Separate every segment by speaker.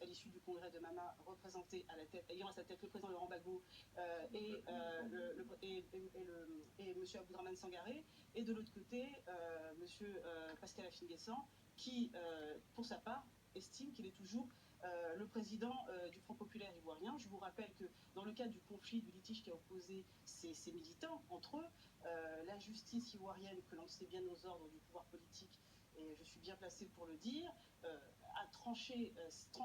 Speaker 1: à l'issue du congrès de Mama, représenté à la tête, ayant à sa tête le président Laurent Gbagbo et M. Abdourahmane Sangaré, et de l'autre côté, M. Pascal Afine-Guessant, qui, pour sa part, estime qu'il est toujours le président du Front populaire ivoirien. Je vous rappelle que dans le cadre du conflit, du litige qui a opposé ces militants entre eux, la justice ivoirienne, que l'on sait bien aux ordres du pouvoir politique, et je suis bien placée pour le dire, a tranché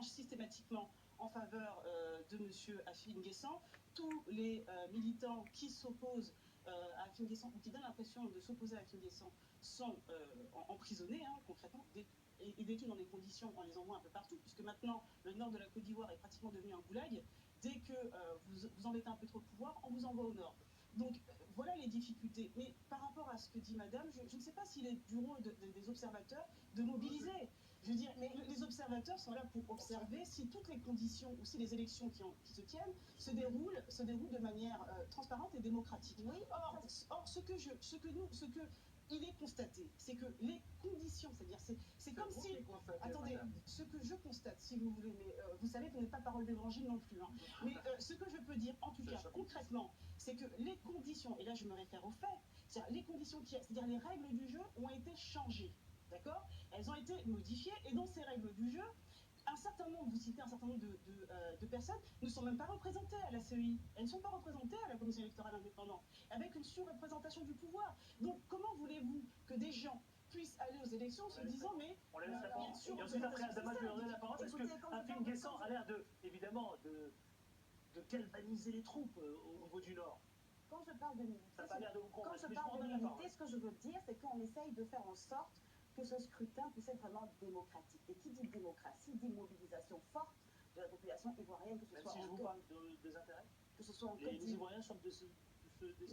Speaker 1: systématiquement en faveur de M. Afine-Guessant. Tous les militants qui s'opposent à Afine-Guessant, ou qui donnent l'impression de s'opposer à Afine-Guessant, sont emprisonnés, concrètement, et détenus dans des conditions, on les envoie un peu partout, puisque maintenant, le nord de la Côte d'Ivoire est pratiquement devenu un goulag. Dès que vous embêtez un peu trop le pouvoir, on vous envoie au nord. Donc, voilà les difficultés. Mais par rapport à ce que dit madame, je ne sais pas s'il est du rôle des observateurs de mobiliser. Je veux dire, mais les observateurs sont là pour observer si toutes les conditions, ou si les élections qui se tiennent, se déroulent de manière transparente et démocratique. Oui. Or, ce que il est constaté, c'est que les conditions, c'est-à-dire, c'est comme si... Attendez, ce que je constate, si vous voulez, mais vous savez, vous n'êtes pas parole d'évangile non plus, mais ce que je peux dire, en tout cas, concrètement, c'est que les conditions, et là je me réfère aux faits, c'est-à-dire les conditions, c'est-à-dire les règles du jeu ont été changées, d'accord? Elles ont été modifiées, et dans ces règles du jeu, un certain nombre, vous citez un certain nombre de personnes, ne sont même pas représentées à la CEI. Elles ne sont pas représentées à la Commission électorale indépendante, avec une surreprésentation du pouvoir. Donc comment voulez-vous que des gens puissent aller aux élections en se disant mais...
Speaker 2: On la laisse répondre. Et ensuite après Adama, je lui donnerai la parole, parce que Afine-Guessant a l'air évidemment de galvaniser les troupes au niveau du Nord.
Speaker 3: Quand je parle de l'unité, ce que je veux dire, c'est qu'on essaye de faire en sorte que ce scrutin puisse être vraiment démocratique. Et qui dit démocratie dit mobilisation forte de la population ivoirienne, que ce soit
Speaker 2: en... Si je vous parle des intérêts,
Speaker 3: que ce soit en
Speaker 2: les Ivoiriens sont désintéressés.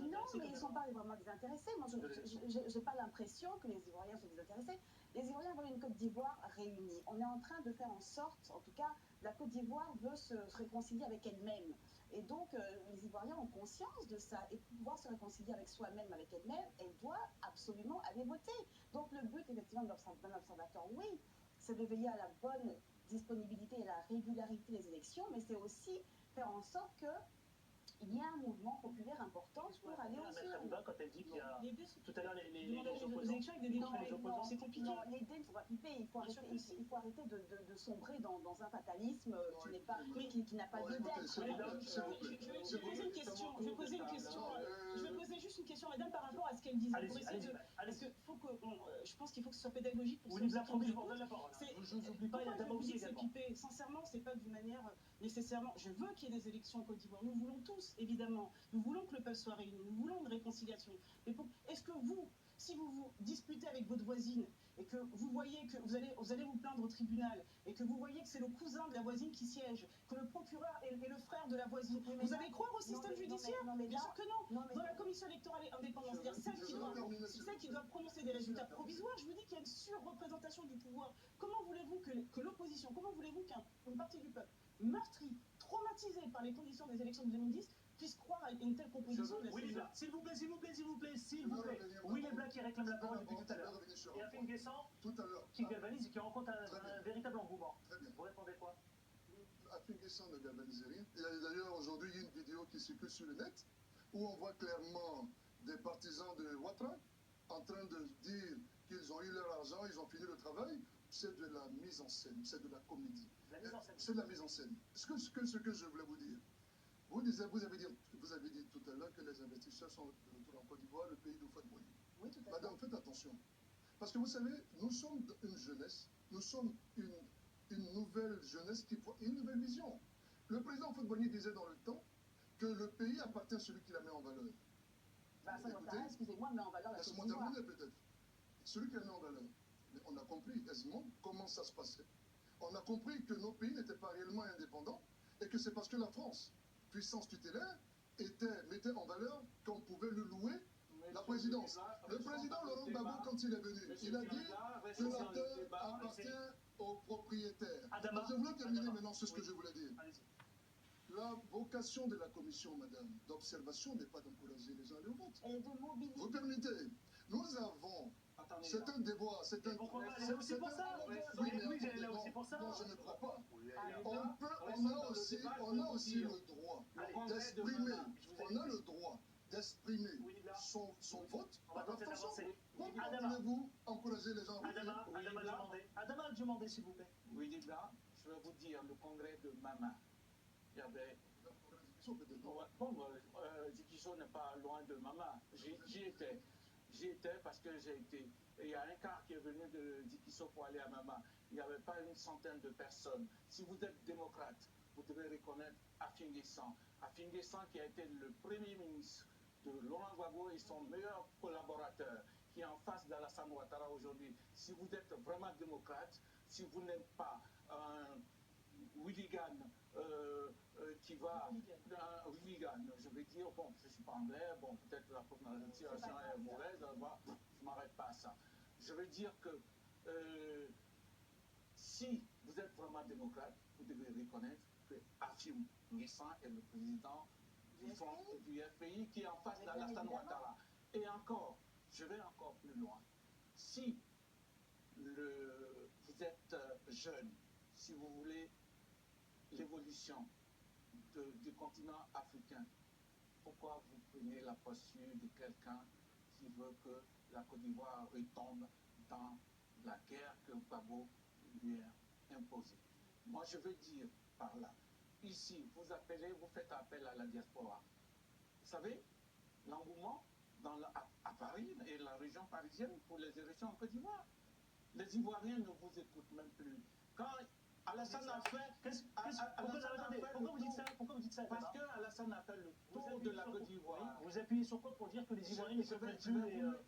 Speaker 3: Non, mais ils ne sont pas vraiment désintéressés. Moi, je n'ai pas l'impression que les Ivoiriens sont désintéressés. Les Ivoiriens veulent une Côte d'Ivoire réunie. On est en train de faire en sorte, en tout cas, la Côte d'Ivoire veut se réconcilier avec elle-même. Et donc, les Ivoiriens ont conscience de ça. Et pour pouvoir se réconcilier avec soi-même, avec elle-même, elle doit absolument aller voter. Donc, le but, effectivement, d'un observateur, oui, c'est de veiller à la bonne disponibilité et la régularité des élections, mais c'est aussi faire en sorte que il y a un mouvement populaire important pour aller aux urnes.
Speaker 2: Quand elle dit qu'il y a tout à l'heure les
Speaker 1: élections avec des opposants, c'est compliqué.
Speaker 3: Non, les dés ne sont pas pipés. Il faut arrêter de sombrer dans un fatalisme qui n'a pas de dette.
Speaker 1: Je vais poser juste une question, madame, par rapport à ce qu'elle disait. Parce que je pense qu'il faut que ce soit pédagogique pour
Speaker 2: ceux qui nous la parole.
Speaker 1: Je vous oublie pas, il y a Adama aussi également. Sincèrement, c'est pas d'une manière nécessairement... Je veux qu'il y ait des élections en Côte d'Ivoire. Nous voulons tous, évidemment. Nous voulons que le peuple soit réuni. Nous voulons une réconciliation. Mais est-ce que vous, si vous vous disputez avec votre voisine et que vous voyez que vous allez vous plaindre au tribunal et que vous voyez que c'est le cousin de la voisine qui siège, que le procureur est le frère de la voisine, vous allez croire au système judiciaire? Bien sûr que non. Dans la commission électorale indépendante, c'est-à-dire celle qui doit prononcer des résultats provisoires, je vous dis qu'il y a une surreprésentation du pouvoir. Comment voulez-vous que l'opposition, comment voulez-vous qu'une partie du peuple meurtri, traumatisé par les conditions des élections de 2010, puisse croire à une telle composition de la
Speaker 2: Oui, s'il vous plaît. Oui, les Blancs qui réclament la parole depuis tout à l'heure. Et Afine-Guessant, qui galvanise et qui rencontre un véritable engouement. Vous répondez quoi?
Speaker 4: Afine-Guessant ne galvanise rien. D'ailleurs, aujourd'hui, il y a une vidéo qui circule sur le net où on voit clairement des partisans de Ouattara en train de dire qu'ils ont eu leur argent, ils ont fini le travail. C'est de la mise en scène, c'est de la comédie. C'est de la mise en scène. Ce que je voulais vous dire, vous avez dit tout à l'heure que les investisseurs sont de retour en Côte d'Ivoire, le pays d'où faut moyen.
Speaker 3: Oui, tout à fait.
Speaker 4: Madame, faites attention. Parce que vous savez, nous sommes une jeunesse, nous sommes une nouvelle jeunesse, une nouvelle vision. Le président Faudboigny disait dans le temps que le pays appartient à celui qui la met en valeur.
Speaker 3: Excusez-moi, mais en valeur la Côte d'Ivoire.
Speaker 4: Laissez-moi terminer peut-être. Celui qui la met en valeur. Mais on a compris aisément comment ça se passait. On a compris que nos pays n'étaient pas réellement indépendants et que c'est parce que la France, puissance tutélaire, mettait en valeur qu'on pouvait le louer la présidence. Le président Laurent Gbagbo, quand il est venu, il a dit que la terre appartient aux propriétaires. Je voulais terminer maintenant sur ce que je voulais dire. La vocation de la commission, madame, d'observation n'est pas d'encourager les gens à aller au vote.
Speaker 3: Et de mobiliser.
Speaker 4: Vous permettez, nous avons... C'est un débat, c'est un...
Speaker 2: C'est aussi pour ça.
Speaker 4: Oui, mais là aussi pour ça. Non, je ne crois pas. on a aussi le droit d'exprimer, on a le droit d'exprimer son vote par la façon. Pourquoi voulez-vous encourager les gens à voter?
Speaker 2: Adama a demandé, s'il vous plaît.
Speaker 5: Oui, Libra, je vais vous dire, le congrès de Mama, il y avait... Bon, Zikiso n'est pas loin de Mama. J'y étais. J'y étais parce que j'ai été... Il y a un car qui est venu de Zikiso pour aller à Mama. Il n'y avait pas une centaine de personnes. Si vous êtes démocrate, vous devez reconnaître Afin Guessan. Afin Guessan qui a été le premier ministre de Laurent Gbagbo et son meilleur collaborateur, qui est en face d'Alassane Ouattara aujourd'hui. Si vous êtes vraiment démocrate, si vous n'êtes pas un hooligan qui va... Un hooligan, je vais dire, bon, je ne suis pas anglais, bon, peut-être la prononciation est mauvaise, je ne m'arrête pas à ça. Je veux dire que si vous êtes vraiment démocrate, vous devez reconnaître que Afin Guessan est le président du FPI qui est en face d'Alassane Ouattara. Et encore, je vais encore plus loin. Si vous êtes jeune, si vous voulez l'évolution du continent africain, pourquoi vous prenez la posture de quelqu'un qui veut que la Côte d'Ivoire retombe dans la guerre que Gbagbo lui a imposée? Moi, je veux dire par là, ici, vous appelez, vous faites appel à la diaspora. Vous savez, l'engouement à Paris et la région parisienne pour les élections en Côte d'Ivoire. Les Ivoiriens ne vous écoutent même plus. Quand Alassane a fait...
Speaker 2: Pourquoi vous dites ça?
Speaker 5: Parce que Alassane a fait le tour de la Côte d'Ivoire.
Speaker 2: Vous appuyez sur quoi pour dire que les Ivoiriens ne se prennent plus?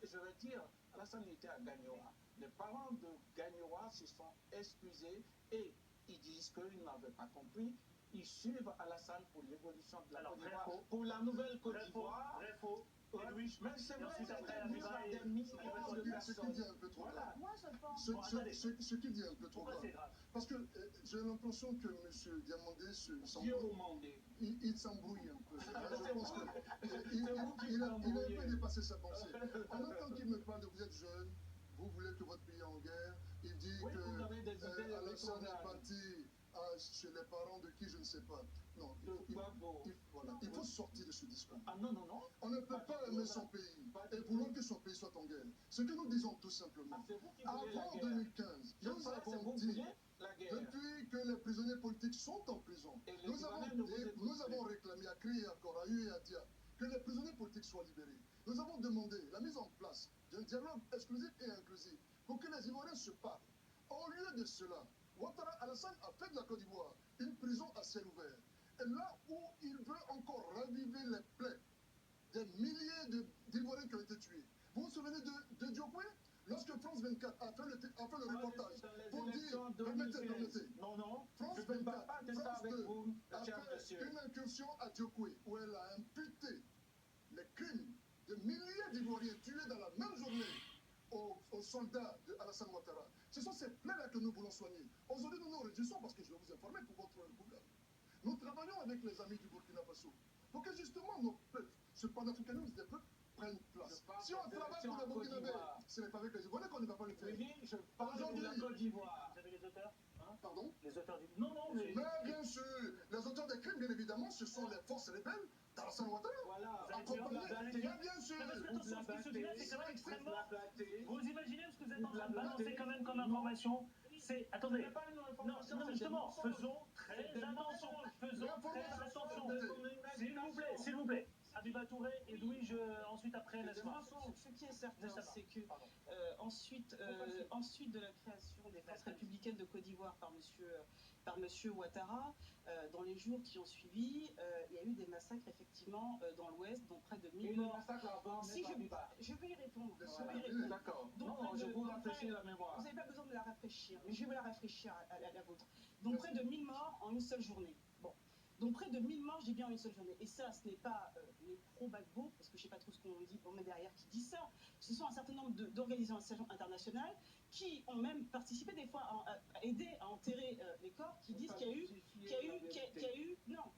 Speaker 5: Je vais dire, Alassane était à Gagnoa. Les parents de Gagnoa se sont excusés et ils disent qu'ils n'avaient pas compris. Ils suivent Alassane pour l'évolution de la Côte d'Ivoire. Pour la nouvelle Côte d'Ivoire.
Speaker 2: Vrai, faux.
Speaker 5: Mais c'est vrai, c'est des millions de personnes.
Speaker 4: Ce qu'il dit un peu trop grave.
Speaker 3: Moi, je pense...
Speaker 4: Ce qu'il dit un peu trop grave. Parce que j'ai l'impression que M. Diamandé il s'embrouille un peu. Je pense qu'il a un peu dépassé sa pensée. En même temps qu'il me parle de vous êtes jeune, vous voulez que votre pays est en guerre, il dit que Alassane est parti chez les parents de qui je ne sais pas. Non, il faut sortir de ce discours.
Speaker 5: Ah non, non, non.
Speaker 4: On ne peut pas aimer son pays et vouloir que son pays soit en guerre. Ce que nous disons tout simplement, avant 2015, nous avons dit, depuis que les prisonniers politiques sont en prison, nous avons réclamé à Cri, à Korayu et à Dia que les prisonniers politiques soient libérés. Nous avons demandé la mise en place d'un dialogue exclusif et inclusif pour que les Ivoiriens se parlent. Au lieu de cela, Ouattara Alassane a fait de la Côte d'Ivoire une prison à ciel ouvert. Et là où il veut encore raviver les plaies des milliers d'Ivoiriens qui ont été tués. Vous vous souvenez de Diokwe? Lorsque France 24 a fait le reportage pour dire, permettez,
Speaker 5: non,
Speaker 4: France 24, France 2 a fait une incursion à Diokwe où elle a imputé les crimes de milliers d'Ivoiriens tués dans la même journée aux soldats de Alassane Ouattara. Ce sont ces plaies-là que nous voulons soigner. Aujourd'hui, nous nous réjouissons parce que je vais vous informer pour votre Google. Nous travaillons avec les amis du Burkina Faso pour que justement nos peuples, ce panafricanisme des peuples, prennent place. Si on travaille pour les Burkinabés, ce n'est pas avec les Ivoiriens qu'on ne va pas le faire.
Speaker 5: Oui, je parle de la Côte d'Ivoire.
Speaker 2: Vous avez les auteurs?
Speaker 4: Pardon?
Speaker 2: Les auteurs du... Non, mais
Speaker 4: bien sûr, les auteurs des crimes, bien évidemment, ce sont les forces rebelles d'Alassane Ouattara.
Speaker 5: Voilà.
Speaker 4: Bien sûr.
Speaker 2: Attention, ce que je dis là, c'est quand même extrêmement... Vous imaginez ce que vous êtes en train de balancer quand même comme information? C'est... Attendez. Non, justement, faisons très attention. S'il vous plaît. Abiba Touré et Louis, ensuite après, laisse-moi.
Speaker 1: Ce qui est certain, c'est que ensuite de la création des forces républicaines de Côte d'Ivoire par monsieur Ouattara, dans les jours qui ont suivi, il y a eu des massacres effectivement dans l'Ouest, dont près de 1000 morts. Si je vais y répondre.
Speaker 5: D'accord. Non, je vous rafraîchis la mémoire.
Speaker 1: Vous n'avez pas besoin de la rafraîchir, mais je vais la rafraîchir à la vôtre. Donc près de 1000 morts en une seule journée. Bon. Donc près de 1000 morts, j'ai bien en une seule journée. Et ça, ce n'est pas les pro-Gbagbo, parce que je ne sais pas trop ce qu'on dit, on met derrière qui dit ça. Ce sont un certain nombre d'organisations internationales qui ont même participé des fois à aider à enterrer les corps, qui disent qu'il y a eu... Non,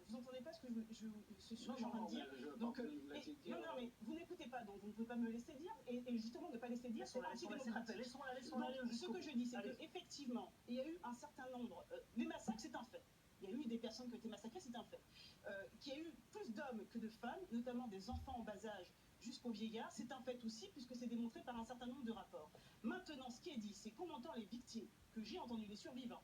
Speaker 1: vous n'entendez pas ce que je suis en train de dire. Donc, non, mais vous n'écoutez pas, donc vous ne pouvez pas me laisser dire. Et justement, ne pas laisser dire, c'est anti-démocratique. Donc, ce que je dis, c'est qu'effectivement, il y a eu un certain nombre... les massacres, c'est un fait. Il y a eu des d'hommes que de femmes, notamment des enfants en bas âge jusqu'aux vieillards. C'est un fait aussi, puisque c'est démontré par un certain nombre de rapports. Maintenant, ce qui est dit, c'est qu'on entend les victimes, que j'ai entendu, les survivants,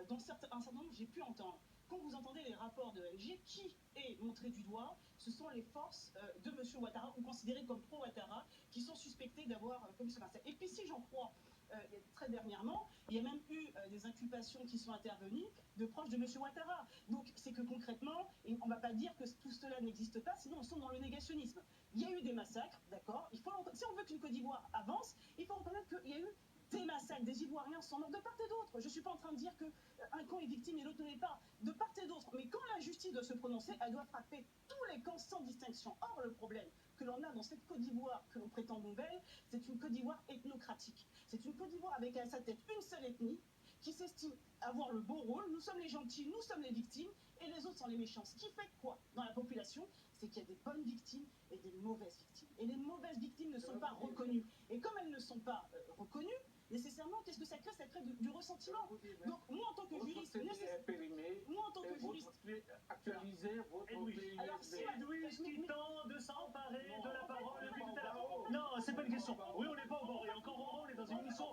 Speaker 1: dont un certain nombre j'ai pu entendre. Quand vous entendez les rapports de LG, qui est montré du doigt? Ce sont les forces de M. Ouattara, ou considérées comme pro-Ouattara, qui sont suspectées d'avoir commis ce massacre. Et puis si j'en crois, très dernièrement, il y a même eu des inculpations qui sont intervenues de proches de M. Ouattara. Donc c'est que concrètement, et on ne va pas dire que tout cela n'existe pas, sinon on sommes dans le négationnisme. Il y a eu des massacres, d'accord. Si on veut qu'une Côte d'Ivoire avance, il faut reconnaître qu'il y a eu des massacres, des Ivoiriens sont morts de part et d'autre. Je ne suis pas en train de dire qu'un camp est victime et l'autre ne l'est pas, de part et d'autre. Mais quand la justice doit se prononcer, elle doit frapper tous les camps sans distinction. Or, le problème que l'on a dans cette Côte d'Ivoire que l'on prétend nouvelle, c'est une Côte d'Ivoire ethnocratique. C'est une Côte d'Ivoire avec à sa tête une seule ethnie qui s'estime avoir le beau rôle. Nous sommes les gentils, nous sommes les victimes, et les autres sont les méchants. Ce qui fait quoi dans la population? C'est qu'il y a des bonnes victimes et des mauvaises victimes. Et les mauvaises victimes ne sont pas reconnues. Et comme elles ne sont pas reconnues, nécessairement, qu'est-ce que ça crée? Ça crée du ressentiment. Donc, moi, en tant que juriste, moi, en tant que juriste,
Speaker 5: actualiser votre PIB.
Speaker 1: alors, si
Speaker 2: Edwige qui tente de s'emparer de la parole depuis tout à l'heure. Non, c'est pas une question. Oui, on n'est pas au bord. Et encore, on est dans une émission.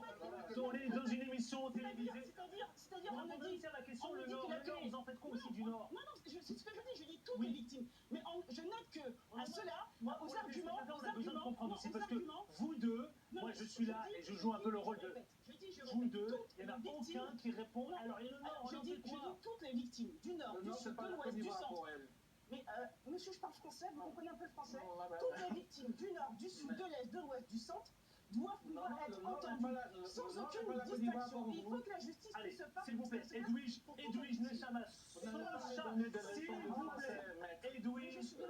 Speaker 2: On est dans une émission télévisée.
Speaker 1: c'est-à-dire, on me dit
Speaker 2: la question,
Speaker 1: on me
Speaker 2: le
Speaker 1: dit
Speaker 2: Nord,
Speaker 1: qu'il a tué.
Speaker 2: vous en faites quoi aussi du Nord?
Speaker 1: Non, c'est ce que je dis, je dis toutes les victimes. Mais je note que, à cela, aux arguments,
Speaker 2: on a besoin de comprendre aussi, parce que
Speaker 1: arguments,
Speaker 2: vous deux, moi je suis là et je joue un peu le rôle de vous deux, il n'y en a aucun qui répond. Alors, et le Nord,
Speaker 1: je dis toutes les victimes, du Nord, du Sud, de l'Ouest, du Centre. Mais monsieur, je parle français, vous comprenez un peu le français? Toutes les victimes du Nord, du Sud, de l'Est, de l'Ouest, du Centre doivent pouvoir être entendues sans aucune distinction. Il faut que la justice puisse se faire.
Speaker 2: S'il vous plaît, Edwige Nechama, s'il vous plaît,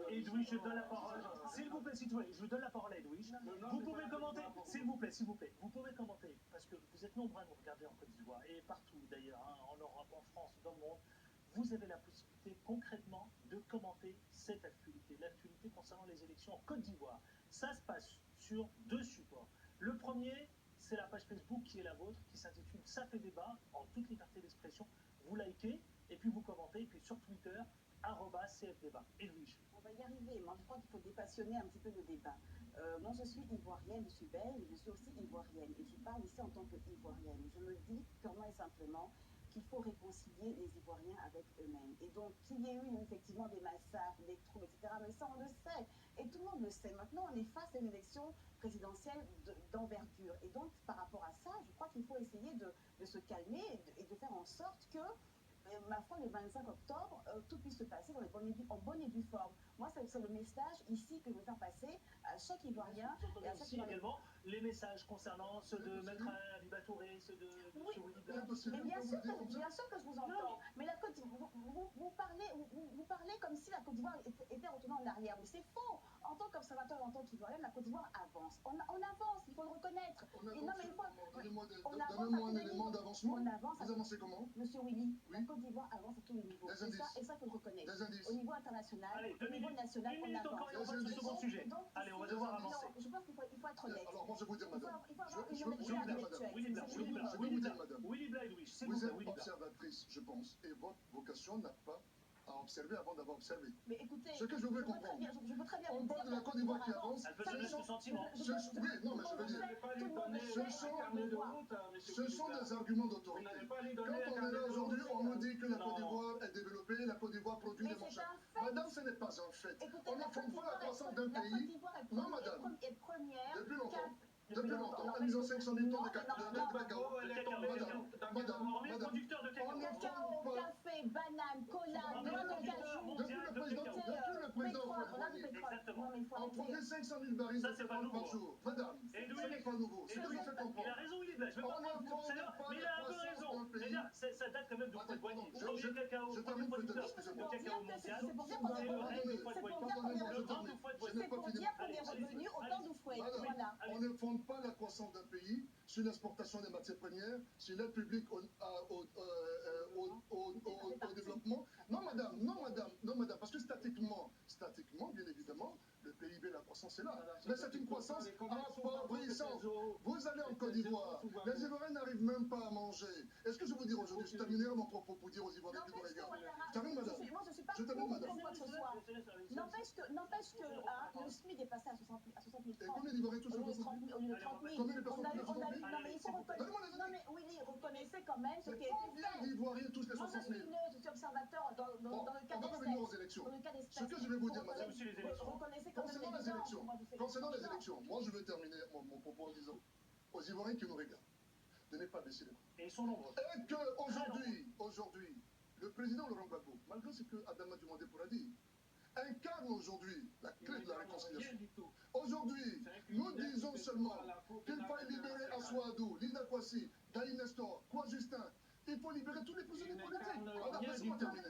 Speaker 2: Edwige, je donne la parole. S'il vous plaît, je vous donne la parole à Edwige. Vous pouvez commenter, s'il vous plaît, vous pouvez commenter, parce que vous êtes nombreux à nous regarder en Côte d'Ivoire, et partout d'ailleurs, en Europe, en France, dans le monde. Vous avez la possibilité concrètement de commenter cette actualité, l'actualité concernant les élections en Côte d'Ivoire. Ça se passe sur deux supports. Le premier, c'est la page Facebook qui est la vôtre, qui s'intitule Ça fait débat, en toute liberté d'expression. Vous likez, et puis vous commentez, et puis sur Twitter, @CFDébat. Edwige.
Speaker 3: On va y arriver. Moi, je crois qu'il faut dépassionner un petit peu le débat. Moi, je suis ivoirienne, je suis belge, mais je suis aussi ivoirienne. Et je parle ici en tant qu'ivoirienne. Je me dis purement et simplement qu'il faut réconcilier les Ivoiriens avec eux-mêmes. Et donc, qu'il y ait eu effectivement des massacres, des troubles, etc., mais ça, on le sait. Et tout le monde le sait. Maintenant, on est face à une élection présidentielle d'envergure. Et donc, par rapport à ça, je crois qu'il faut essayer de se calmer et de faire en sorte que, ma foi, le 25 octobre, tout puisse se passer en bonne et due forme. Moi, c'est le message ici que je veux faire passer à chaque Ivoirien. Et à chaque
Speaker 2: aussi également les messages concernant ceux de Maître Abiba Touré, ceux de
Speaker 3: oui,
Speaker 2: Willy Blanc.
Speaker 3: Mais bien sûr que je vous entends. Mais la Côte d'Ivoire, vous parlez comme si la Côte d'Ivoire était retournée en arrière. Mais c'est faux. En tant qu'observateur, en tant qu'Ivoirien, la Côte d'Ivoire avance. On avance, il faut le reconnaître.
Speaker 4: Donnez-moi un élément d'avancement.
Speaker 3: On avance.
Speaker 4: Vous avancez comment?
Speaker 3: Monsieur Willy, la Côte d'Ivoire avance à tous les niveaux. Et ça, il faut le reconnaître. Au niveau international, au niveau national, on avance.
Speaker 2: Encore, et on passe au second sujet. Allez, on va devoir avancer.
Speaker 3: Je pense qu'il faut être honnête.
Speaker 4: Alors, moi, je vais vous dire, madame.
Speaker 3: Il faut avoir une honnêteté intellectuelle.
Speaker 2: Willy Blanc,
Speaker 4: madame.
Speaker 2: Willy Blanc, Edwige, s'il
Speaker 4: Vous
Speaker 2: vous
Speaker 4: êtes
Speaker 2: plaît,
Speaker 4: observatrice, je pense, et votre vocation n'a pas à observer avant d'avoir observé.
Speaker 3: Mais écoutez,
Speaker 4: ce que je veux comprendre,
Speaker 3: je veux très bien
Speaker 4: on parle de la Côte d'Ivoire qui avance.
Speaker 2: Elle peut donner ce sentiment.
Speaker 4: Oui, non, mais je veux dire, ce sont des arguments d'autorité. Quand on est là aujourd'hui, on nous dit que la Côte d'Ivoire est développée, la Côte d'Ivoire produit des machins. Madame, ce n'est pas un fait. On n'affronte pas la croissance d'un pays. Non, madame. Depuis longtemps. Depuis longtemps, on a mis en 500 000 tonnes de cacao.
Speaker 2: Madame, producteur de
Speaker 3: cacao, café, banane, cola, noix de cajou.
Speaker 4: Depuis le président on produit 500 000 barils de pétrole par jour. Madame, ce n'est pas nouveau. C'est tout à fait comprendre.
Speaker 2: Il a raison, il est blanc. Je vais pas mais il a un peu raison. C'est-à-dire, ça date quand même de Fouad-Boigny. Vous prenez le cacao, le producteur de cacao mondial, c'est le règne du Fouad-Boigny. Le grand du Fouad-Boigny.
Speaker 3: C'est pour dire qu'on est revenu au temps du fouet. Voilà.
Speaker 4: On ne fonde pas la croissance d'un pays sur l'exportation des matières premières, sur l'aide publique au développement. Non, madame, parce que statiquement, bien évidemment, le PIB, la croissance est là. Mais c'est une croissance appauvrissante. Vous allez en Côte d'Ivoire, les Ivoiriens n'arrivent même pas à manger. Est-ce que je vous dire aujourd'hui, je terminerai mon propos pour dire aux Ivoiriens que vous regardez. Je termine, madame. Je termine,
Speaker 3: pour
Speaker 4: madame.
Speaker 3: quoi que ce soit. N'empêche que le SMIC est passé à 60 000
Speaker 4: Et
Speaker 3: francs.
Speaker 4: combien d'Ivoiriens touchent
Speaker 3: Au lieu de
Speaker 4: 60
Speaker 3: 30
Speaker 4: 000?
Speaker 3: 000. Au lieu de 30 000.
Speaker 4: Combien de personnes touchent 60 000?
Speaker 3: Non, mais il faut reconnaître.
Speaker 4: Donnez-moi les
Speaker 3: Non, mais Willy, reconnaissez quand même ce
Speaker 4: C'est
Speaker 3: qui a été
Speaker 4: combien
Speaker 3: fait.
Speaker 4: d'Ivoiriens touchent les
Speaker 3: Moi,
Speaker 4: 60
Speaker 3: je
Speaker 4: 000?
Speaker 3: suis neutre, je suis observateur dans
Speaker 4: Bon,
Speaker 3: le cas
Speaker 4: on va revenir aux
Speaker 3: d'espèces.
Speaker 4: élections.
Speaker 3: Dans le cas
Speaker 4: Ce
Speaker 3: d'espèces.
Speaker 4: que je vais vous dire, madame,
Speaker 3: Reconnaissez quand même
Speaker 4: concernant les
Speaker 3: l'évidence.
Speaker 4: élections,
Speaker 3: Moi, je fais-
Speaker 4: concernant les élections, moi je vais terminer mon propos en disant aux Ivoiriens qui nous regardent de ne pas baisser les bras.
Speaker 2: Et ils sont nombreux.
Speaker 4: Et qu'aujourd'hui, le président Laurent Gbagbo, malgré ce que Adama Dumandé pourra dire, incarne aujourd'hui la clé de la réconciliation. Aujourd'hui, nous disons seulement qu'il faut libérer Assoadou, Linda Kwasi, Daï Nestor, Kwa Justin. Il faut libérer tous les prisonniers politiques. Voilà, laissez-moi terminer.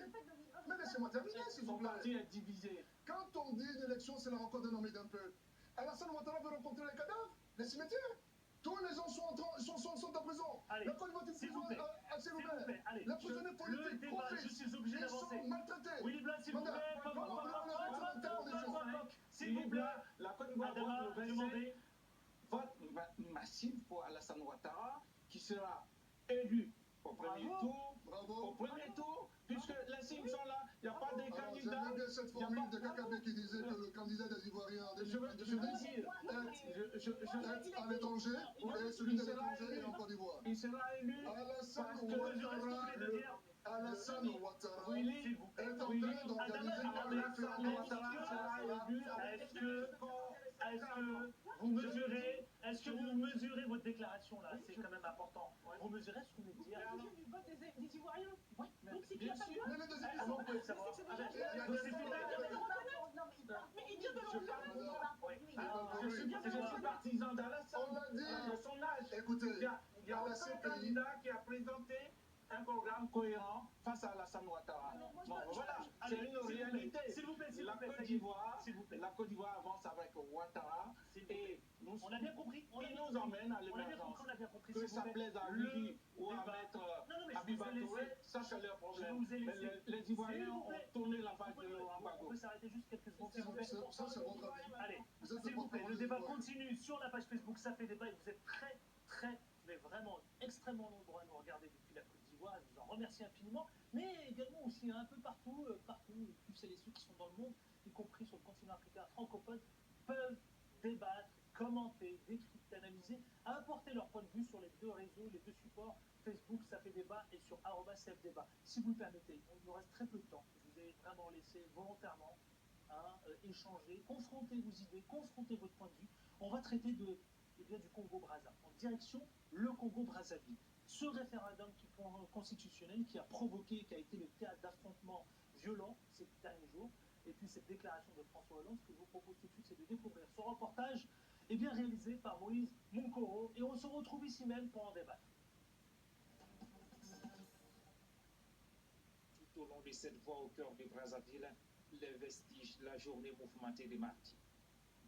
Speaker 4: Mais laissez-moi terminer, s'il vous
Speaker 5: Son parti
Speaker 4: plaît.
Speaker 5: est divisé.
Speaker 4: Quand on dit une élection, c'est la rencontre d'un homme et d'un peuple. Alassane Ouattara veut rencontrer les cadavres, les cimetières. Tous les gens sont en prison.
Speaker 2: Allez,
Speaker 4: La Côte d'Ivoire est une
Speaker 2: s'il
Speaker 4: prison
Speaker 2: vous plaît.
Speaker 4: à ciel
Speaker 2: S'il vous
Speaker 4: ouvert.
Speaker 2: plaît, allez.
Speaker 4: Les prisonniers
Speaker 2: Le
Speaker 4: politiques,
Speaker 2: débat, je suis obligé
Speaker 4: ils
Speaker 2: d'avancer.
Speaker 4: sont maltraités.
Speaker 2: Willy Blanc, s'il vous plaît. S'il vous plaît.
Speaker 5: La Côte d'Ivoire
Speaker 2: Adama,
Speaker 5: vote le 27.
Speaker 2: demandez.
Speaker 5: Vote massif pour Alassane Ouattara, qui sera élu au premier tour.
Speaker 4: Bravo.
Speaker 5: Au premier tour, puisque les signes sont là, il n'y a pas de
Speaker 4: Alors,
Speaker 5: candidats.
Speaker 4: j'aime bien cette formule de KKB qui disait que le candidat des Ivoiriens en
Speaker 5: Je veux
Speaker 4: 2022
Speaker 5: dire,
Speaker 4: est à l'étranger et celui de l'étranger est en Côte d'Ivoire.
Speaker 5: il sera élu
Speaker 4: Alassane
Speaker 5: parce que
Speaker 4: Ouattara
Speaker 5: Willy,
Speaker 2: S'il vous plaît.
Speaker 4: est en train d'organiser un
Speaker 5: Alassane
Speaker 4: référendum.
Speaker 5: Ouattara sera élu
Speaker 2: Est-ce que vous mesurez votre déclaration là? C'est quand même important. Vous mesurez ce que vous venez de dire?
Speaker 1: Du vote des Ivoiriens.
Speaker 2: Oui, mais
Speaker 1: Donc c'est qu'il n'y
Speaker 2: bien
Speaker 1: a pas de
Speaker 2: sûr.
Speaker 1: vote.
Speaker 4: Mais les deux
Speaker 2: Comment vous pouvez savoir?
Speaker 1: C'est
Speaker 2: Ah,
Speaker 1: déjà-
Speaker 2: donc c'est final.
Speaker 1: Mais il vient de le reconnaître.
Speaker 5: je suis partisan d'Alassane.
Speaker 4: On l'a dit.
Speaker 5: De son âge.
Speaker 4: Écoutez,
Speaker 5: Il n'y a
Speaker 4: à la
Speaker 5: aucun
Speaker 4: CPI,
Speaker 5: candidat qui a présenté un programme cohérent face à Alassane Ouattara. Bon, voilà, c'est une réalité.
Speaker 2: S'il vous plaît, s'il
Speaker 5: La
Speaker 2: vous plaît,
Speaker 5: Côte
Speaker 2: Saïd.
Speaker 5: d'Ivoire,
Speaker 2: S'il vous plaît.
Speaker 5: la Côte d'Ivoire avance avec Ouattara et nous,
Speaker 2: On a bien compris.
Speaker 5: il nous emmène à
Speaker 2: On a bien
Speaker 5: l'émergence.
Speaker 2: compris, on a bien compris.
Speaker 5: Que
Speaker 2: s'il
Speaker 5: ça
Speaker 2: vous plaît.
Speaker 5: plaise à
Speaker 2: Le
Speaker 5: lui ou à
Speaker 2: débat.
Speaker 5: maître
Speaker 2: Non, mais je
Speaker 5: Abiba
Speaker 2: vous ai
Speaker 5: Touré,
Speaker 2: laissé.
Speaker 5: ça c'est leur
Speaker 2: Je
Speaker 5: problème.
Speaker 2: vous ai
Speaker 5: Mais
Speaker 2: laissé.
Speaker 5: les
Speaker 2: S'il
Speaker 5: Ivoiriens
Speaker 2: vous
Speaker 5: ont
Speaker 2: plaît.
Speaker 5: tourné la
Speaker 2: Vous
Speaker 5: page de
Speaker 2: pouvez-
Speaker 5: Laurent
Speaker 2: On
Speaker 5: Gbagbo.
Speaker 2: peut s'arrêter juste quelques secondes, s'il vous plaît.
Speaker 4: Ça c'est votre avis.
Speaker 2: Allez,
Speaker 4: Vous êtes
Speaker 2: s'il vous plaît, le débat
Speaker 4: porte-parole
Speaker 2: continue sur la page Facebook, ça fait débat et vous êtes mais vraiment extrêmement nombreux à nous regarder depuis la Côte d'Ivoire. Je vous en remercie infiniment, mais également aussi un peu partout, tous celles et ceux qui sont dans le monde, y compris sur le continent africain francophone, peuvent débattre, commenter, décrypter, analyser, apporter leur point de vue sur les deux réseaux, les deux supports, Facebook, ça fait débat, et sur @cfdébat. Si vous le permettez, il nous reste très peu de temps. Je vous ai vraiment laissé volontairement échanger, confronter vos idées, confronter votre point de vue. On va traiter du Congo-Brazza, en direction le Congo-Brazzaville. Ce référendum constitutionnel qui a provoqué, qui a été le théâtre d'affrontements violents ces derniers jours, et puis cette déclaration de François Hollande, ce que je vous propose tout de suite, c'est de découvrir ce reportage bien réalisé par Moïse Monkoro, et on se retrouve ici même pour en débattre.
Speaker 6: Tout au long de cette voie au cœur de Brazzaville, les vestiges de la journée mouvementée des martyrs,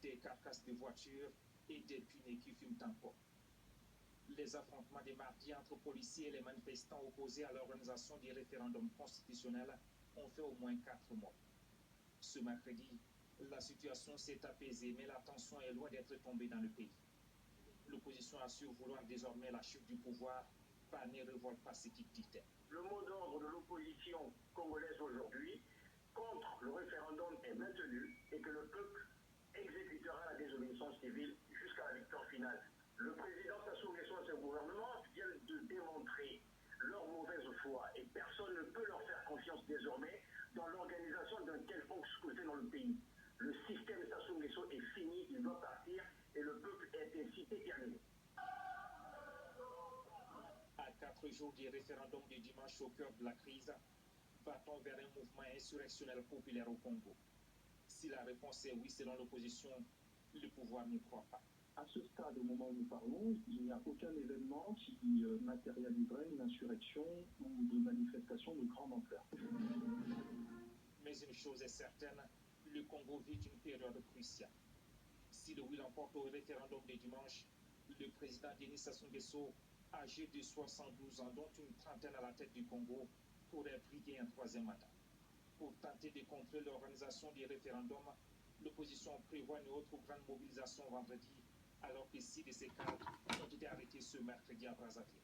Speaker 6: des carcasses de voitures et des punais qui fument encore. Les affrontements des mardis entre policiers et les manifestants opposés à l'organisation du référendum constitutionnel ont fait au moins 4 morts. Ce mercredi, la situation s'est apaisée, mais la tension est loin d'être tombée dans le pays. L'opposition assure vouloir désormais la chute du pouvoir par une révolte pacifique, dit-elle.
Speaker 7: Le mot d'ordre de l'opposition congolaise aujourd'hui contre le référendum est maintenu et que le peuple exécutera la désobéissance civile jusqu'à la victoire finale. Le président Sassou Nguesso et son gouvernement viennent de démontrer leur mauvaise foi et personne ne peut leur faire confiance désormais dans l'organisation d'un quelconque scrutin dans le pays. Le système Sassou Nguesso est fini, il doit partir et le peuple est ainsi déterminé.
Speaker 6: À 4 jours du référendum du dimanche au cœur de la crise, va-t-on vers un mouvement insurrectionnel populaire au Congo? Si la réponse est oui, selon l'opposition, le pouvoir n'y croit pas.
Speaker 8: À ce stade, au moment où nous parlons, il n'y a aucun événement qui matérialiserait une insurrection ou de manifestation de grande ampleur.
Speaker 6: Mais une chose est certaine, le Congo vit une période cruciale. Si le oui l'emporte au référendum de dimanche, le président Denis Sassou Nguesso, âgé de 72 ans, dont une trentaine à la tête du Congo, pourrait briguer un 3e mandat. Pour tenter de contrer l'organisation du référendum, l'opposition prévoit une autre grande mobilisation vendredi, alors que 6 de ces cadres ont été arrêtés ce mercredi à Brazzaville.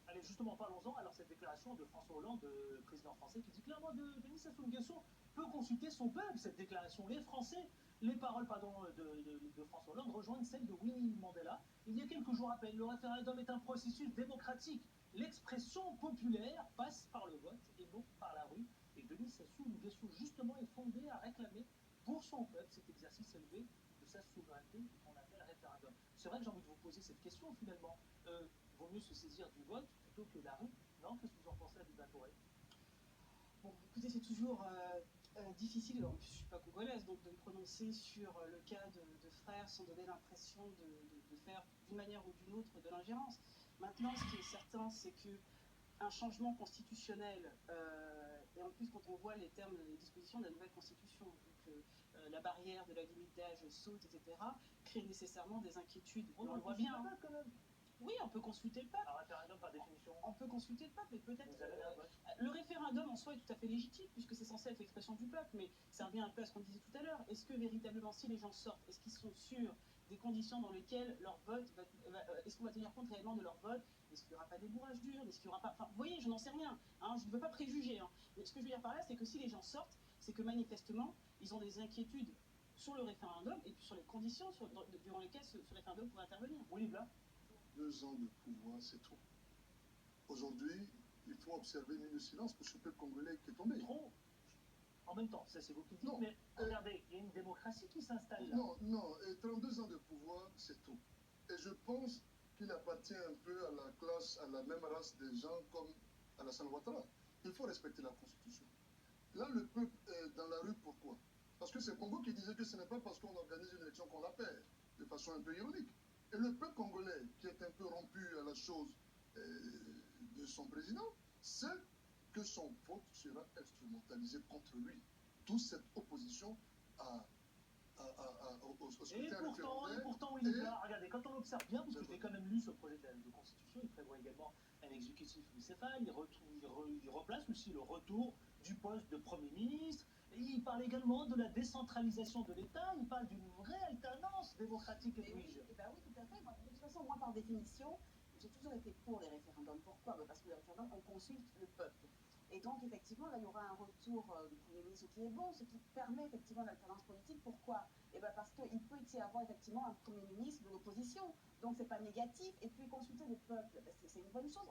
Speaker 2: Allez, Et justement, parlons-en. Alors, cette déclaration de François Hollande, président français, qui dit clairement Denis Sassou Nguesso peut consulter son peuple. Cette déclaration, les Français, les paroles de François Hollande rejoignent celles de Winnie Mandela. Il y a quelques jours à peine, le référendum est un processus démocratique. L'expression populaire passe par le vote et non par la rue. Et Denis Sassou Nguesso, justement, est fondé à réclamer pour son peuple cet exercice élevé de sa souveraineté qu'on appelle référendum. C'est vrai que j'ai envie de vous poser cette question, finalement. Vaut mieux se saisir du vote plutôt que la rue? Non? Qu'est-ce que vous en pensez, Abibah Touré?
Speaker 1: Bon, écoutez, c'est toujours difficile, en plus je ne suis pas congolaise, donc de me prononcer sur le cas de frères sans donner l'impression de faire d'une manière ou d'une autre de l'ingérence. Maintenant, ce qui est certain, c'est qu'un changement constitutionnel, et en plus quand on voit les termes, les dispositions de la nouvelle constitution, donc la barrière de la limite d'âge saute, etc., crée nécessairement des inquiétudes. On le voit bien.
Speaker 2: Quand même.
Speaker 1: Oui, on peut consulter le peuple.
Speaker 2: Un référendum par définition.
Speaker 1: On peut consulter le peuple, mais peut-être.
Speaker 2: Vous avez un vote.
Speaker 1: Le référendum en soi est tout à fait légitime, puisque c'est censé être l'expression du peuple, mais ça revient un peu à ce qu'on disait tout à l'heure. Est-ce que véritablement, si les gens sortent, est-ce qu'ils sont sûrs des conditions dans lesquelles leur vote est-ce qu'on va tenir compte réellement de leur vote? Est-ce qu'il n'y aura pas des bourrages d'urnes? Est-ce qu'il n'y aura pas. Enfin, vous voyez, je n'en sais rien. Hein, je ne veux pas préjuger. Hein. Mais ce que je veux dire par là, c'est que si les gens sortent, c'est que manifestement, ils ont des inquiétudes sur le référendum et puis sur les conditions durant lesquelles ce référendum pourrait intervenir.
Speaker 2: Oui, là.
Speaker 4: 2 ans de pouvoir, c'est trop. Aujourd'hui, il faut observer une minute de silence pour ce peuple congolais qui est tombé.
Speaker 2: Trop. En même temps, ça c'est vous qui le dites,
Speaker 4: Non,
Speaker 2: mais regardez, il y a une démocratie qui s'installe là.
Speaker 4: Non, et 32 ans de pouvoir, c'est tout. Et je pense qu'il appartient un peu à la classe, à la même race des gens comme Alassane Ouattara. Il faut respecter la Constitution. Là, le peuple est dans la rue, pourquoi? Parce que c'est Congo qui disait que ce n'est pas parce qu'on organise une élection qu'on la perd, de façon un peu ironique. Et le peuple congolais, qui est un peu rompu à la chose de son président, sait que son vote sera instrumentalisé contre lui. D'où cette opposition au scrutin référendaire.
Speaker 2: Et pourtant, il est là. Regardez, quand on observe bien, parce que je l'ai quand même lu ce projet de constitution, il prévoit également un exécutif bicéphale, il replace aussi le retour du poste de Premier ministre, et il parle également de la décentralisation de l'État, il parle d'une vraie alternance démocratique et
Speaker 3: oui, tout à fait. De toute façon, moi, par définition, j'ai toujours été pour les référendums. Pourquoi? Parce que les référendums, on consulte le peuple. Et donc, effectivement, là, il y aura un retour du Premier ministre, ce qui est bon, ce qui permet effectivement l'alternance politique. Pourquoi? Parce qu'il peut y avoir effectivement un Premier ministre de l'opposition. Donc, c'est pas négatif. Et puis, consulter le peuple, c'est une bonne chose.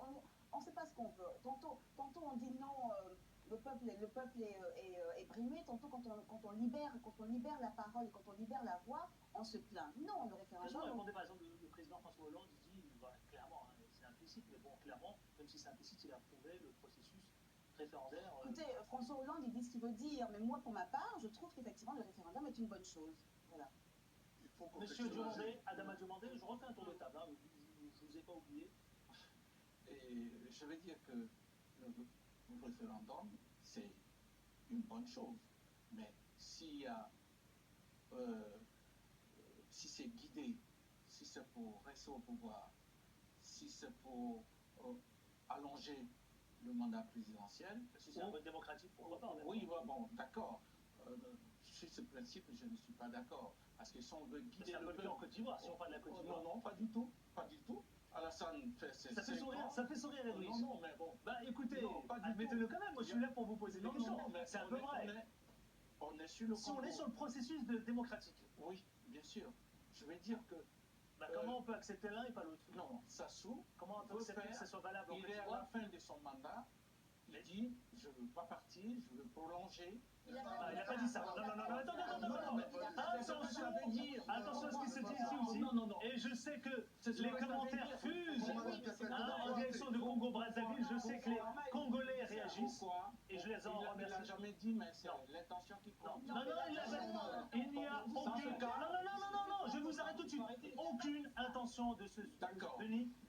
Speaker 3: On ne sait pas ce qu'on veut. Tantôt on dit non, le peuple est brimé. Tantôt, quand on libère la parole et quand on libère la voix, on se plaint. Non, le référendum.
Speaker 2: Répondez par exemple, le président François Hollande dit, clairement, hein, c'est implicite, mais bon, clairement, même si c'est implicite, il a approuvé le processus référendaire.
Speaker 3: Écoutez, François Hollande, il dit ce qu'il veut dire, mais moi, pour ma part, je trouve qu'effectivement, le référendum est une bonne chose. Voilà.
Speaker 2: Monsieur Diomandé, Adama Diomandé, je refais un tour de table, hein, je ne vous ai pas oublié.
Speaker 5: Et je vais dire que le référendum, c'est une bonne chose. Mais s'il y a, si c'est guidé, si c'est pour rester au pouvoir, si c'est pour allonger le mandat présidentiel.
Speaker 2: Si c'est un vote démocratique, pourquoi pas?
Speaker 5: Oui, bon, d'accord. Sur ce principe, je ne suis pas d'accord. Parce que si on veut guider le peuple
Speaker 2: en Côte d'Ivoire, si on parle de la Côte d'Ivoire.
Speaker 5: Non, pas du tout. Pas du tout. Alassane fait ses
Speaker 2: ça fait sourire Edwige.
Speaker 5: Non, mais bon.
Speaker 2: Bah écoutez, admettez-le quand même, moi je suis là pour vous poser des questions.
Speaker 5: Non, mais
Speaker 2: c'est un peu vrai.
Speaker 5: On est sur le
Speaker 2: Si on est sur le processus démocratique.
Speaker 5: Oui, bien sûr. Je vais dire que.
Speaker 2: Comment on peut accepter l'un et pas l'autre?
Speaker 5: Non, Sassou.
Speaker 2: Comment on peut accepter que ça soit valable en Côte
Speaker 5: d'Ivoire?
Speaker 2: Il est
Speaker 5: à la fin de son mandat. Il dit, je ne veux pas partir, je veux prolonger.
Speaker 2: Il n'a pas dit ça. Non, attends. Attention à ce qui se dit ici aussi. Et je sais que les commentaires fusent en direction de Congo-Brazzaville. Je sais que les Congolais réagissent. Et je les en remercie.
Speaker 5: Il n'a jamais dit, mais c'est l'intention qui compte.
Speaker 2: Non, il n'y a aucune. Non, je vous arrête tout de suite. Aucune intention de ce.
Speaker 5: D'accord.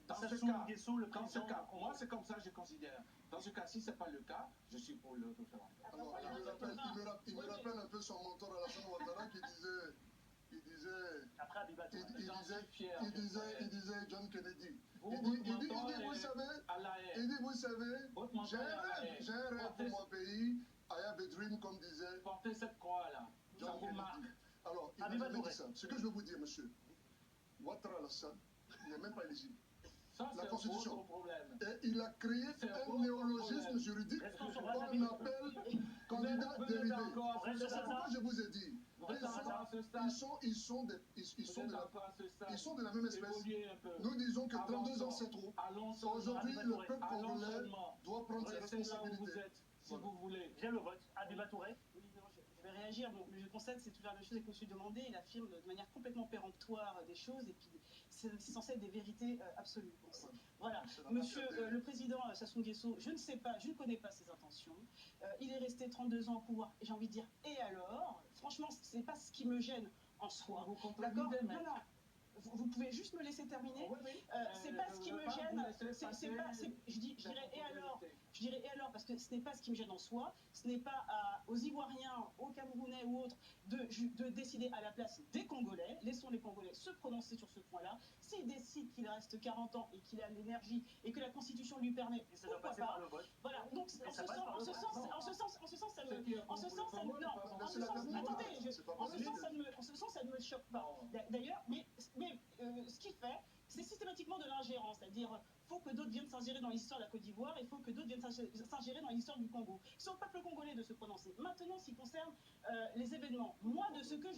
Speaker 2: Dans ce
Speaker 5: cas, moi c'est comme ça que je considère. Dans ce cas, si ce n'est pas le cas, je suis pour le référendum.
Speaker 4: Alors, il me rappelle un peu son mentor Alassane Ouattara qui disait
Speaker 2: après Abibah Touré,
Speaker 4: il disait John Kennedy. Il dit, vous savez, j'ai un rêve pour mon pays, I have a dream, comme disait.
Speaker 5: Portez cette croix-là, ça vous marque.
Speaker 4: Alors, il m'a jamais dit ça. Ce que je veux vous dire, monsieur, Ouattara Alassane, il n'est même pas éligible.
Speaker 5: Ça,
Speaker 4: la
Speaker 5: c'est
Speaker 4: Constitution.
Speaker 5: votre problème.
Speaker 4: Et il a créé un néologisme juridique
Speaker 2: Restons sur
Speaker 4: qu'on
Speaker 2: Brazzaville.
Speaker 4: appelle candidat dérivé.
Speaker 2: Restons
Speaker 4: C'est pourquoi je vous ai dit, ils sont de la même espèce. Nous disons que 32 ans c'est trop. Aujourd'hui, le peuple congolais doit prendre ses responsabilités.
Speaker 5: Si vous voulez.
Speaker 2: Vient le vote. Abiba Touré.
Speaker 1: Oui, non, je vais réagir. Bon, je constate que c'est toujours la même chose que je me suis demandé. Il affirme de manière complètement péremptoire des choses et puis c'est censé être des vérités absolues. Bon, voilà. Monsieur le président Sassou Nguesso, je ne sais pas, je ne connais pas ses intentions. Il est resté 32 ans au pouvoir et j'ai envie de dire, et alors? Franchement, ce n'est pas ce qui me gêne en soi. D'accord? Non, non. Vous pouvez juste me laisser terminer. C'est pas ce qui me gêne. Je dirais et alors. Je dirais et alors parce que ce n'est pas ce qui me gêne en soi. Ce n'est pas aux Ivoiriens, aux Camerounais ou autres de décider à la place des Congolais. Laissons les Congolais se prononcer sur ce point-là. S'ils décident qu'il reste 40 ans et qu'il a l'énergie et que la Constitution lui permet, pourquoi pas. Voilà. Donc en ce sens, ça ne me choque pas. D'ailleurs, mais ce qu'il fait, c'est systématiquement de l'ingérence, c'est-à-dire faut que d'autres viennent s'ingérer dans l'histoire de la Côte d'Ivoire, il faut que d'autres viennent s'ingérer dans l'histoire du Congo. C'est au peuple congolais de se prononcer. Maintenant, ce qui concerne les événements, moi de ce que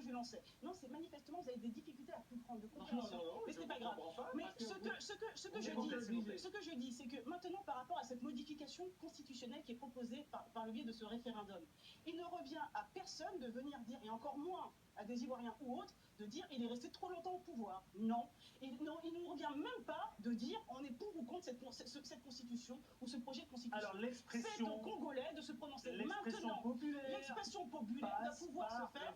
Speaker 1: je lançais, non, c'est manifestement vous avez des difficultés à comprendre, de compréhension, mais c'est pas grave. Mais ce que je dis, c'est que maintenant, par rapport à cette modification constitutionnelle qui est proposée par le biais de ce référendum, il ne revient à personne de venir dire, et encore moins à des Ivoiriens ou autres, de dire il est resté trop longtemps au pouvoir. Non. Il ne nous revient même pas de dire on est pour ou contre cette constitution ou ce projet de constitution.
Speaker 2: Alors l'expression...
Speaker 1: C'est aux Congolais de se prononcer. Maintenant, l'expression populaire doit pouvoir se faire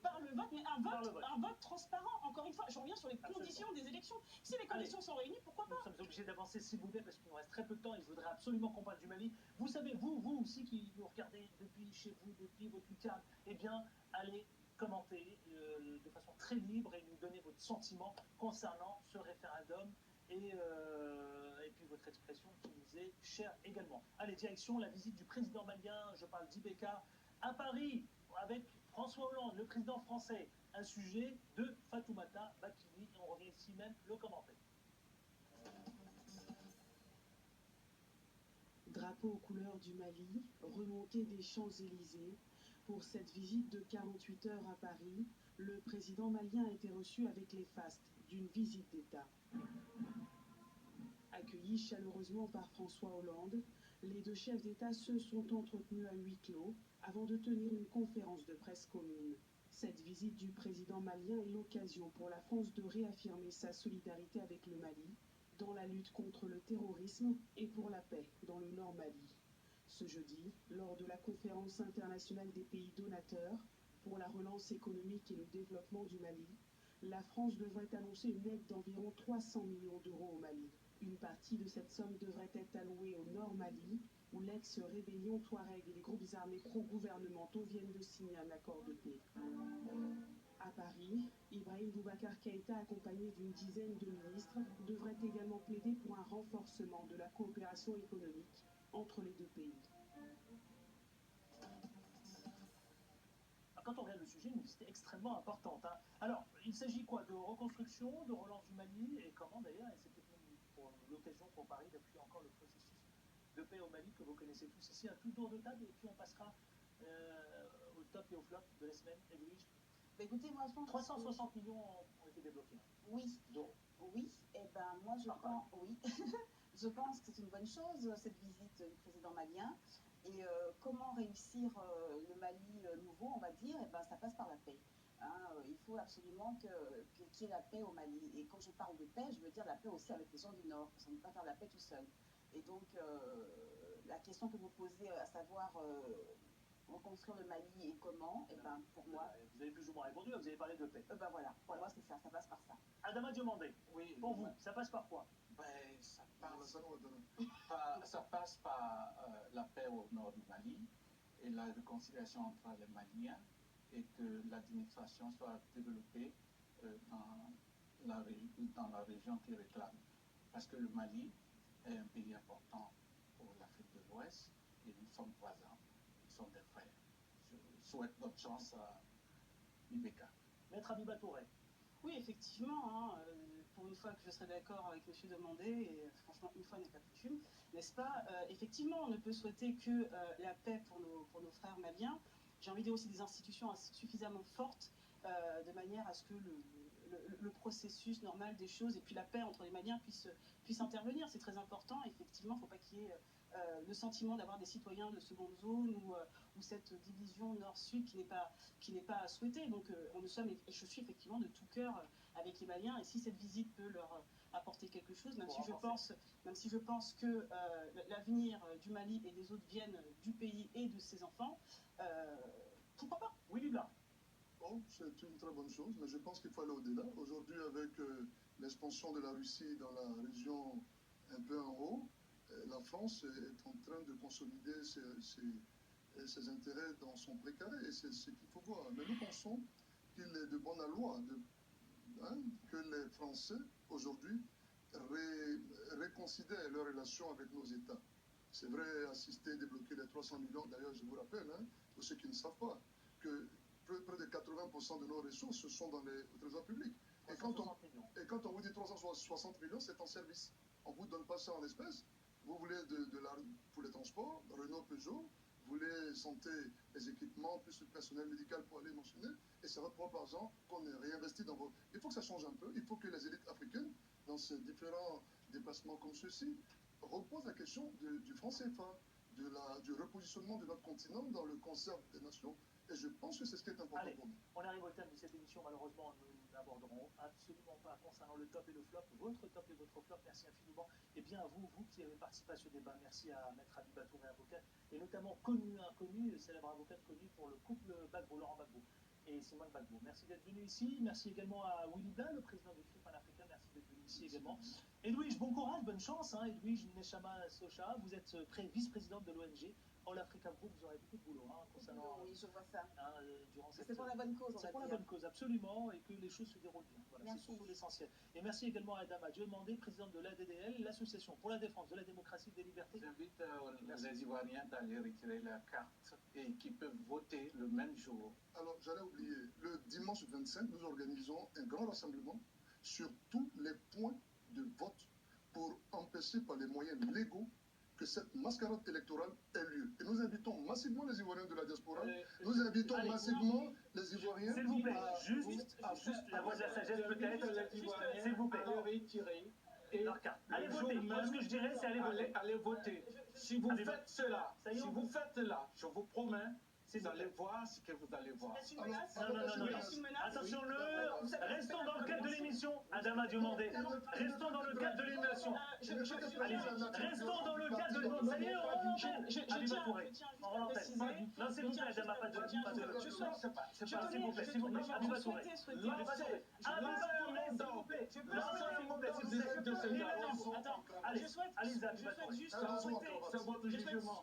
Speaker 1: par le vote, mais un vote transparent. Encore une fois, je reviens sur les conditions des élections. Si les conditions sont réunies, pourquoi pas?
Speaker 2: Nous sommes obligés d'avancer, s'il vous plaît, parce qu'il nous reste très peu de temps et je voudrais absolument qu'on parle du Mali. Vous savez, vous aussi qui nous regardez depuis chez vous, depuis votre lucarne, eh bien, allez commenter de façon très libre et nous donner votre sentiment concernant ce référendum et puis votre expression qui nous est chère également. Allez, direction la visite du président malien, je parle d'Ibeka, à Paris, avec François Hollande, le président français, un sujet de Fatoumata Bakili, et on revient ici même le commenter.
Speaker 9: Drapeau aux couleurs du Mali, remontée des Champs-Élysées. Pour cette visite de 48 heures à Paris, le président malien a été reçu avec les fastes d'une visite d'État. Accueillis chaleureusement par François Hollande, les deux chefs d'État se sont entretenus à huis clos avant de tenir une conférence de presse commune. Cette visite du président malien est l'occasion pour la France de réaffirmer sa solidarité avec le Mali dans la lutte contre le terrorisme et pour la paix dans le Nord Mali. Ce jeudi, lors de la conférence internationale des pays donateurs pour la relance économique et le développement du Mali, la France devrait annoncer une aide d'environ 300 millions d'euros au Mali. Une partie de cette somme devrait être allouée au Nord Mali, où l'ex-rébellion Touareg et les groupes armés pro-gouvernementaux viennent de signer un accord de paix. À Paris, Ibrahim Boubacar Keïta, accompagné d'une dizaine de ministres, devrait également plaider pour un renforcement de la coopération économique entre les deux pays.
Speaker 2: Quand on regarde le sujet, une visite extrêmement importante. Hein. Alors, il s'agit quoi? De reconstruction, de relance du Mali, et comment d'ailleurs, et c'est peut-être pour l'occasion pour Paris d'appuyer encore le processus de paix au Mali que vous connaissez tous ici. Un tout tour de table, et puis on passera au top et au flop de la semaine. Edwige.
Speaker 3: Écoutez, moi je pense
Speaker 2: 360 millions ont été débloqués.
Speaker 3: Oui. Oui, et ben moi je pense, oui. Je pense que c'est une bonne chose, cette visite du président malien. Et comment réussir le Mali nouveau, on va dire, et ben ça passe par la paix. Hein, il faut absolument qu'il y ait la paix au Mali. Et quand je parle de paix, je veux dire la paix aussi avec les gens du Nord, parce qu'on ne peut pas faire la paix tout seul. Et donc, la question que vous posez, à savoir reconstruire le Mali et comment, et ben pour moi...
Speaker 2: Vous avez plus ou moins répondu, vous avez parlé de paix.
Speaker 3: Ben voilà, pour moi c'est ça, ça passe par ça.
Speaker 2: Adama Diomandé,
Speaker 5: oui,
Speaker 2: pour vous, ça passe par quoi?
Speaker 5: Ben, ça passe par la paix au nord du Mali et la réconciliation entre les Maliens et que l'administration soit développée dans la région qui réclame. Parce que le Mali est un pays important pour l'Afrique de l'Ouest et nous sommes voisins, nous sommes des frères. Je souhaite bonne chance à Ibeka.
Speaker 2: Maître Abiba Touré.
Speaker 1: Oui, effectivement, hein, pour une fois que je serai d'accord avec M. Demandé, et franchement, une fois n'est pas coutume, n'est-ce pas? Effectivement, on ne peut souhaiter que la paix pour nos frères maliens. J'ai envie de dire aussi des institutions suffisamment fortes de manière à ce que le processus normal des choses et puis la paix entre les Maliens puisse intervenir. C'est très important. Effectivement, il ne faut pas qu'il y ait le sentiment d'avoir des citoyens de seconde zone ou cette division nord-sud qui n'est pas à souhaiter. Donc, je suis effectivement de tout cœur avec les Maliens. Et si cette visite peut leur apporter quelque chose, même si je pense que l'avenir du Mali et des autres viennent du pays et de ses enfants, pourquoi pas?
Speaker 2: Oui, Lula.
Speaker 4: Bon, c'est une très bonne chose, mais je pense qu'il faut aller au-delà. Aujourd'hui, avec l'expansion de la Russie dans la région un peu en haut, la France est en train de consolider ses intérêts dans son précaré, et c'est ce qu'il faut voir. Mais nous pensons qu'il est de bonne loi que les Français, aujourd'hui, réconsidèrent leurs relations avec nos États. C'est vrai, assister, débloquer les 300 millions, d'ailleurs, je vous rappelle, pour ceux qui ne savent pas, que près de 80% de nos ressources sont dans les trésors publics. Et quand on vous dit 360 millions, c'est en service. On ne vous donne pas ça en espèces. Vous voulez pour les transports, Renault, Peugeot, vous voulez santé, les équipements, plus le personnel médical pour aller mentionner, et c'est votre propre argent qu'on réinvestit dans vos... Il faut que ça change un peu. Il faut que les élites africaines, dans ces différents déplacements comme ceux-ci, reposent la question du franc CFA, du repositionnement de notre continent dans le concert des nations. Et je pense que c'est ce qui est important pour nous.
Speaker 2: On arrive au terme de cette émission. Malheureusement, nous n'aborderons absolument pas concernant le top et le flop, votre top et votre flop. Merci infiniment. Et bien à vous qui avez participé à ce débat, merci à Maître Habiba Touré, avocat, et notamment inconnu, célèbre avocate connue pour le couple Gbagbo, Laurent Gbagbo et Simone Gbagbo. Merci d'être venu ici. Merci également à Willy Bla, le président du CRI panafricain. Merci d'être venu ici également. Edwige, bon courage, bonne chance. Edwige Neshama Socha, vous êtes vice-présidente de l'ONG All Africa Group. Vous aurez beaucoup de boulot concernant.
Speaker 3: Oui, je vois ça.
Speaker 2: Durant cette...
Speaker 3: C'est pour la bonne cause, on va dire.
Speaker 2: C'est pour la bonne cause, absolument, et que les choses se déroulent bien. Voilà, c'est surtout l'essentiel. Et merci également à Adama Diomandé, présidente de l'ADDL, l'Association pour la défense de la démocratie et des libertés.
Speaker 5: J'invite les Ivoiriens d'aller retirer leur carte et qui peuvent voter le même jour.
Speaker 4: Alors, j'allais oublier, le dimanche 25, nous organisons un grand rassemblement sur tous les points de vote pour empêcher par les moyens légaux que cette mascarade électorale ait lieu. Et nous invitons massivement les Ivoiriens de la diaspora, nous invitons massivement les Ivoiriens...
Speaker 2: S'il vous plaît, juste la voix de la sagesse peut-être, s'il vous plaît.
Speaker 5: Retirer et
Speaker 2: leur carte. Allez voter, moi ce que je dirais c'est
Speaker 5: allez voter. Si vous faites cela, je vous promets, vous allez voir ce que vous allez voir.
Speaker 2: Non. Attention-le, restons dans le cadre de l'émission, Adama Diomandé. Restons dans le cadre de l'émission. Restons dans le cadre de l'émission. Ça y est, on l'antenne. Habiba Touré, on l'antenne. Non, s'il vous plaît, Adama, pas de... S'il vous plaît, Habiba Touré.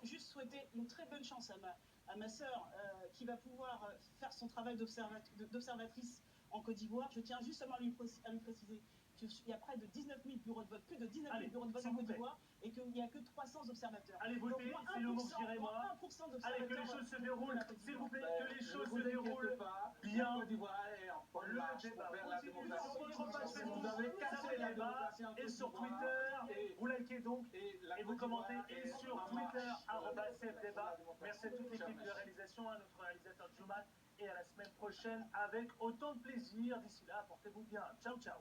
Speaker 1: Juste souhaiter une très bonne chance à ma sœur qui va pouvoir faire son travail d'observatrice en Côte d'Ivoire. Je tiens justement à lui préciser qu'il y a près de 19 000 bureaux de vote, plus de 19 000 bureaux de vote en Côte d'Ivoire et qu'il n'y a que 300 observateurs.
Speaker 2: Allez voter, c'est le mot que je dirais moi. Allez, que les choses se déroulent, s'il vous plaît, que les choses se déroulent bien.
Speaker 5: Côte d'Ivoire est en bonne marche
Speaker 2: débat
Speaker 5: vers la démocratie.
Speaker 2: Sur votre page Facebook, vous avez cassé la débat, et sur Twitter, vous likez donc, et vous commentez, et sur Twitter, @CFDébat. Merci à toute l'équipe de réalisation, à notre réalisateur Jumat, et à la semaine prochaine avec autant de plaisir. D'ici là, portez-vous bien. Ciao, ciao.